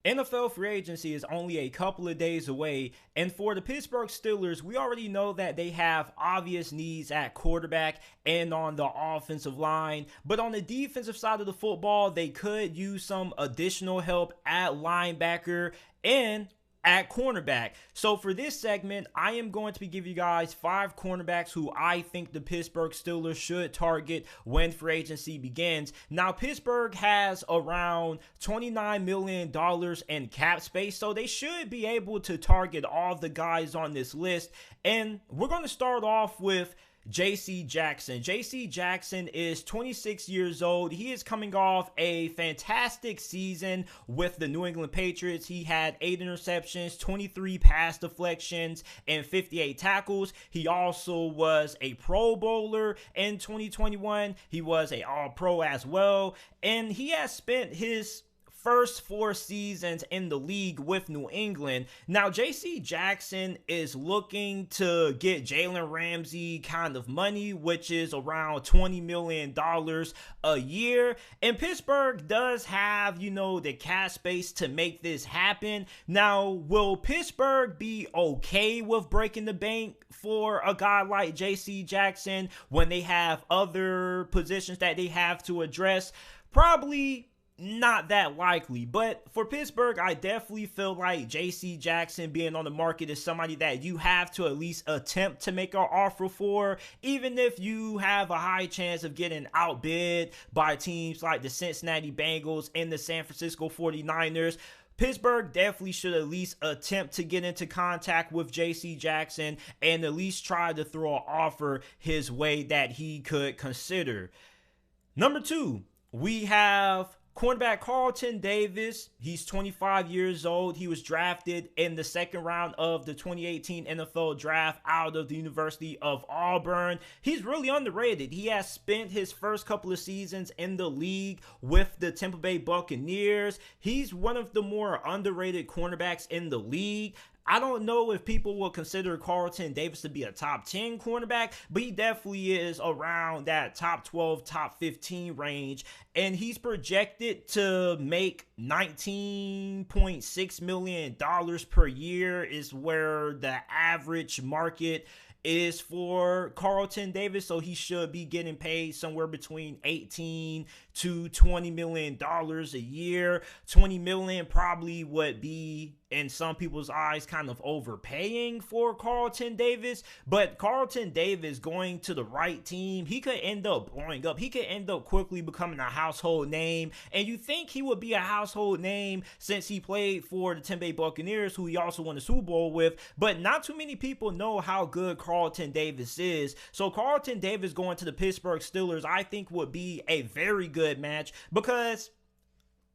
NFL free agency is only a couple of days away, and for the Pittsburgh Steelers, we already know that they have obvious needs at quarterback and on the offensive line, but on the defensive side of the football, they could use some additional help at linebacker and at cornerback. So for this segment, I am going to be giving you guys 5 cornerbacks who I think the Pittsburgh Steelers should target when free agency begins. Now, Pittsburgh has around $29 million in cap space, so they should be able to target all the guys on this list. And we're going to start off with J.C. Jackson. J.C. Jackson is 26 years old. He is coming off a fantastic season with the New England Patriots. He had 8 interceptions, 23 pass deflections, and 58 tackles. He also was a Pro Bowler in 2021. He was an All-Pro as well. And he has spent his first 4 seasons in the league with New England. Now, J.C. Jackson is looking to get Jalen Ramsey kind of money, which is around $20 million a year. And Pittsburgh does have, the cap space to make this happen. Now, will Pittsburgh be okay with breaking the bank for a guy like J.C. Jackson when they have other positions that they have to address? Probably not that likely, but for Pittsburgh, I definitely feel like J.C. Jackson being on the market is somebody that you have to at least attempt to make an offer for, even if you have a high chance of getting outbid by teams like the Cincinnati Bengals and the San Francisco 49ers. Pittsburgh definitely should at least attempt to get into contact with J.C. Jackson and at least try to throw an offer his way that he could consider. Number 2, we have cornerback Carlton Davis. He's 25 years old. He was drafted in the second round of the 2018 NFL draft out of the University of Auburn. He's really underrated. He has spent his first couple of seasons in the league with the Tampa Bay Buccaneers. He's one of the more underrated cornerbacks in the league. I don't know if people will consider Carlton Davis to be a top 10 cornerback, but he definitely is around that top 12, top 15 range. And he's projected to make $19.6 million per year is where the average market is for Carlton Davis. So he should be getting paid somewhere between $18 to $20 million a year. $20 million probably would be, in some people's eyes, kind of overpaying for Carlton Davis. But Carlton Davis going to the right team, he could end up blowing up. He could end up quickly becoming a household name. And you think he would be a household name since he played for the Tampa Bay Buccaneers, who he also won the Super Bowl with. But not too many people know how good Carlton Davis is. So Carlton Davis going to the Pittsburgh Steelers, I think, would be a very good match, because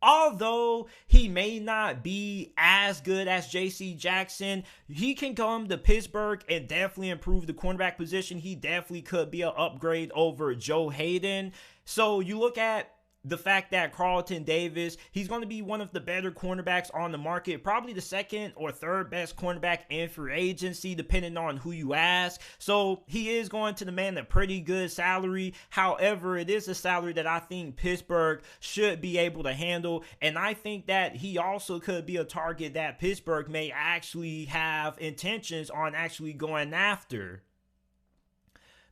although he may not be as good as J.C. Jackson, he can come to Pittsburgh and definitely improve the cornerback position. He definitely could be an upgrade over Joe Haden. So you look at the fact that Carlton Davis, he's going to be one of the better cornerbacks on the market, probably the second or third best cornerback in free agency, depending on who you ask. So he is going to demand a pretty good salary. However, it is a salary that I think Pittsburgh should be able to handle. And I think that he also could be a target that Pittsburgh may actually have intentions on actually going after.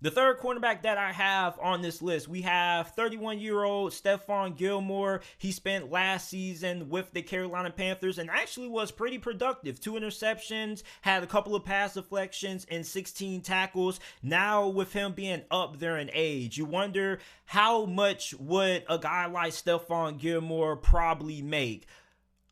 The third cornerback that I have on this list, we have 31-year-old Stephon Gilmore. He spent last season with the Carolina Panthers and actually was pretty productive. 2 interceptions, had a couple of pass deflections, and 16 tackles. Now, with him being up there in age, you wonder how much would a guy like Stephon Gilmore probably make?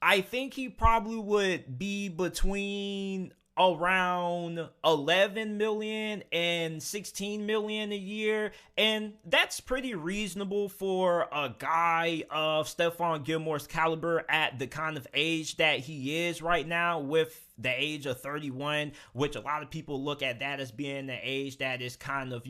I think he probably would be between around 11 million and 16 million a year, and that's pretty reasonable for a guy of Stephon Gilmore's caliber at the kind of age that he is right now, with the age of 31, which a lot of people look at that as being the age that is kind of,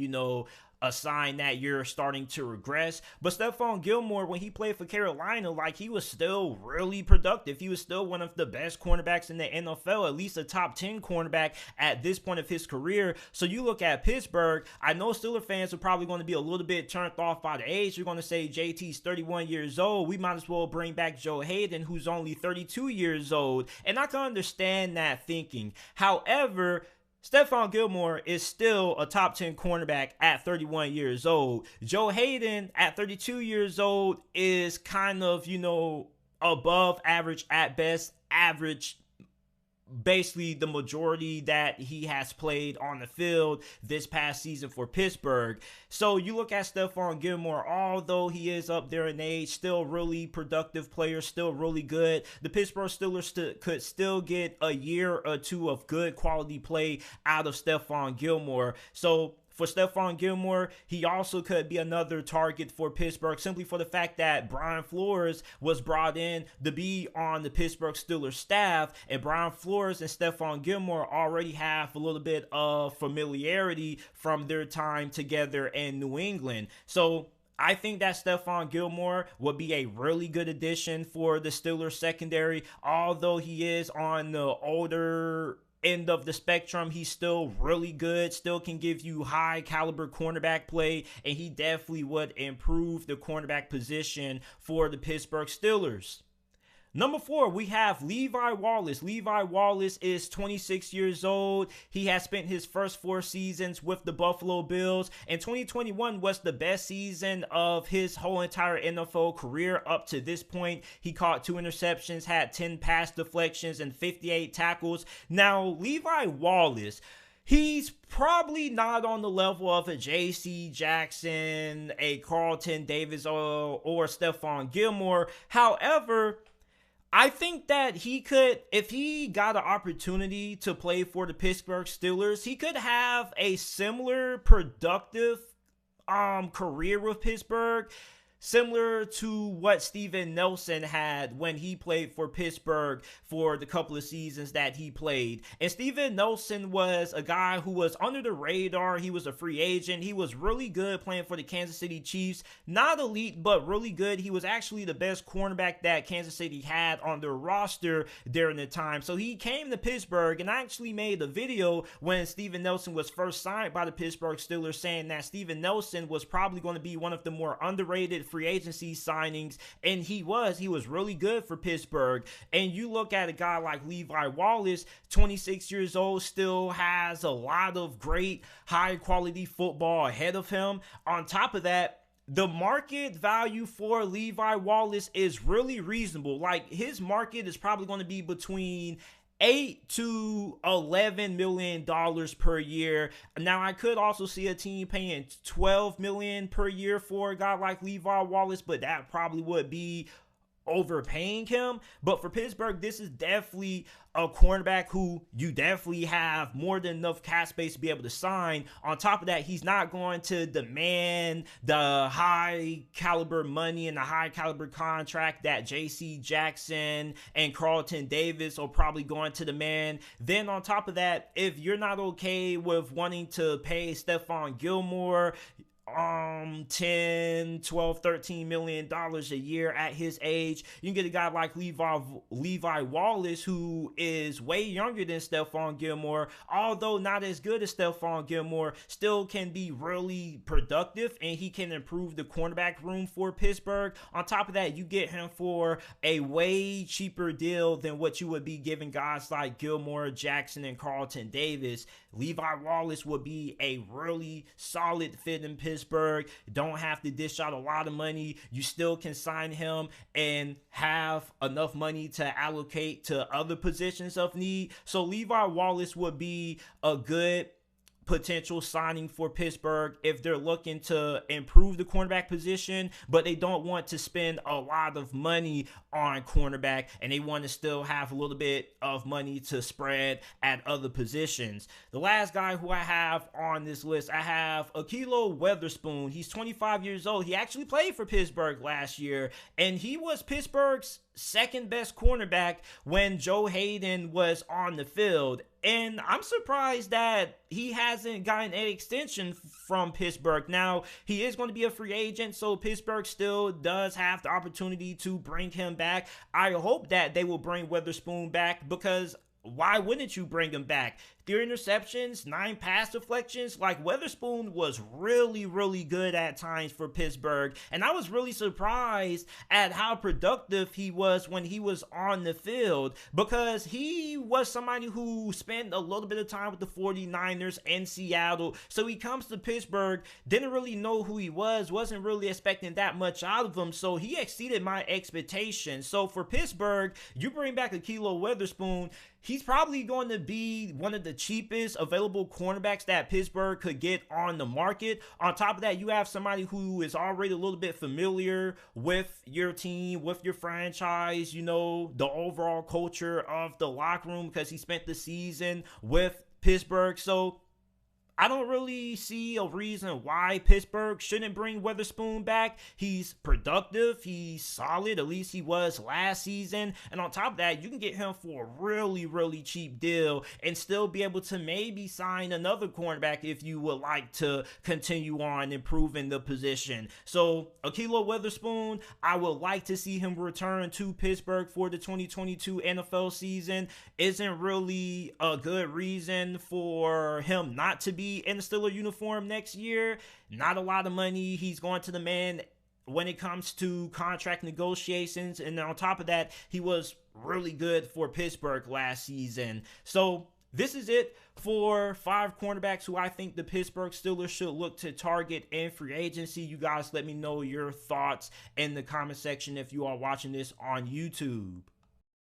a sign that you're starting to regress. But Stephon Gilmore, when he played for Carolina, like, he was still really productive. He was still one of the best cornerbacks in the NFL, at least a top 10 cornerback at this point of his career. So you look at Pittsburgh, I know Steelers fans are probably going to be a little bit turned off by the age. You're going to say JT's 31 years old. We might as well bring back Joe Haden, who's only 32 years old. And I can understand that thinking. However, Stephon Gilmore is still a top 10 cornerback at 31 years old. Joe Haden at 32 years old is kind of, above average at best, average basically the majority that he has played on the field this past season for Pittsburgh. So you look at Stephon Gilmore, although he is up there in age, still really productive player, still really good. The Pittsburgh Steelers could still get a year or two of good quality play out of Stephon Gilmore. So for Stephon Gilmore, he also could be another target for Pittsburgh, simply for the fact that Brian Flores was brought in to be on the Pittsburgh Steelers staff, and Brian Flores and Stephon Gilmore already have a little bit of familiarity from their time together in New England. So I think that Stephon Gilmore would be a really good addition for the Steelers secondary. Although he is on the older end of the spectrum, he's still really good, still can give you high caliber cornerback play, and he definitely would improve the cornerback position for the Pittsburgh Steelers. Number 4, we have Levi Wallace. Levi Wallace is 26 years old. He has spent his first 4 seasons with the Buffalo Bills, and 2021 was the best season of his whole entire NFL career up to this point. He caught 2 interceptions, had 10 pass deflections, and 58 tackles. Now, Levi Wallace, he's probably not on the level of a J.C. Jackson, a Carlton Davis, or Stephon Gilmore. However, I think that he could, if he got an opportunity to play for the Pittsburgh Steelers, he could have a similar productive career with Pittsburgh, similar to what Steven Nelson had when he played for Pittsburgh for the couple of seasons that he played. And Steven Nelson was a guy who was under the radar. He was a free agent. He was really good playing for the Kansas City Chiefs. Not elite, but really good. He was actually the best cornerback that Kansas City had on their roster during the time. So he came to Pittsburgh, and I actually made a video when Steven Nelson was first signed by the Pittsburgh Steelers saying that Steven Nelson was probably going to be one of the more underrated free agency signings, and he was really good for Pittsburgh. And you look at a guy like Levi Wallace, 26 years old, still has a lot of great high quality football ahead of him. On top of that, the market value for Levi Wallace is really reasonable. Like, his market is probably going to be between $8 to $11 million per year. Now, I could also see a team paying $12 million per year for a guy like Levi Wallace, but that probably would be overpaying him. But for Pittsburgh, this is definitely a cornerback who you definitely have more than enough cap space to be able to sign. On top of that, he's not going to demand the high caliber money and the high caliber contract that J.C. Jackson and Carlton Davis are probably going to demand. Then on top of that, if you're not okay with wanting to pay Stephon Gilmore 10, 12, 13 million dollars a year at his age, you can get a guy like Levi Wallace, who is way younger than Stephon Gilmore, although not as good as Stephon Gilmore, still can be really productive, and he can improve the cornerback room for Pittsburgh. On top of that, you get him for a way cheaper deal than what you would be giving guys like Gilmore, Jackson, and Carlton Davis. Levi Wallace would be a really solid fit in Pittsburgh. Don't have to dish out a lot of money. You still can sign him and have enough money to allocate to other positions of need. So Levi Wallace would be a good potential signing for Pittsburgh if they're looking to improve the cornerback position, but they don't want to spend a lot of money on cornerback, and they want to still have a little bit of money to spread at other positions. The last guy who I have on this list, I have AHKELLO Witherspoon. He's 25 years old. He actually played for Pittsburgh last year, and he was Pittsburgh's second best cornerback when Joe Haden was on the field. And I'm surprised that he hasn't gotten an extension from Pittsburgh. Now, he is going to be a free agent, so Pittsburgh still does have the opportunity to bring him back. I hope that they will bring Witherspoon back, because why wouldn't you bring him back? 3 interceptions, 9 pass deflections. Like, Witherspoon was really, really good at times for Pittsburgh. And I was really surprised at how productive he was when he was on the field, because he was somebody who spent a little bit of time with the 49ers and Seattle. So he comes to Pittsburgh, didn't really know who he was, wasn't really expecting that much out of him. So he exceeded my expectations. So for Pittsburgh, you bring back AHKELLO Witherspoon, he's probably going to be one of the cheapest available cornerbacks that Pittsburgh could get on the market. On top of that, you have somebody who is already a little bit familiar with your team, with your franchise, you know, the overall culture of the locker room, because he spent the season with Pittsburgh. So I don't really see a reason why Pittsburgh shouldn't bring Witherspoon back. He's productive. He's solid. At least he was last season. And on top of that, you can get him for a really, really cheap deal and still be able to maybe sign another cornerback if you would like to continue on improving the position. So AHKELLO Witherspoon, I would like to see him return to Pittsburgh for the 2022 NFL season. Isn't really a good reason for him not to be in the Steelers uniform next year. Not a lot of money. He's going to the man when it comes to contract negotiations. And on top of that, he was really good for Pittsburgh last season. So this is it for 5 cornerbacks who I think the Pittsburgh Steelers should look to target in free agency. You guys let me know your thoughts in the comment section if you are watching this on YouTube.